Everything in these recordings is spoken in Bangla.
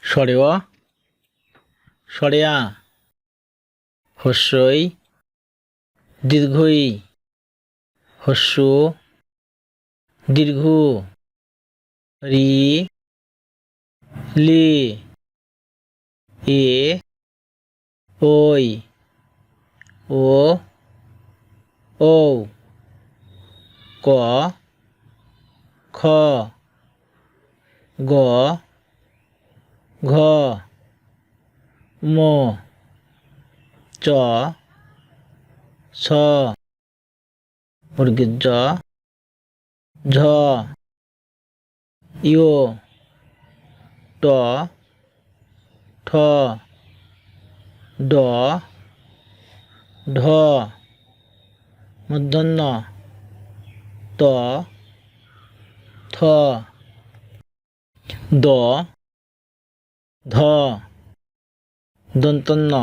সরেও সরেয়া হস্যই দীর্ঘই হস্য দীর্ঘ রি লি এ ওই ও ও ক খ গ ঘ ম চ ছ মুরগির জ ঝ ইয় ট ঠ ড ঢ মূর্ধন্য ত থ দ ধ দন্তন্য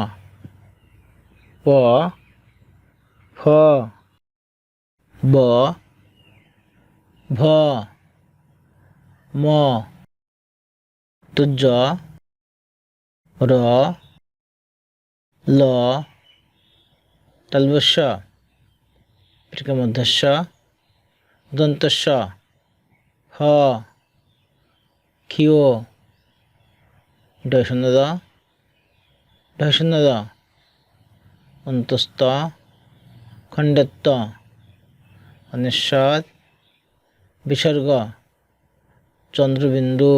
প ফ ব ভ ম তুজ র ল তালবস্য মধ্যস্য দন্তস্য হ ক্ষিয় ঢয়শূন্য অন্তস্থ খণ্ডত্ব অনিশ্বর বিসর্গ চন্দ্রবিন্দু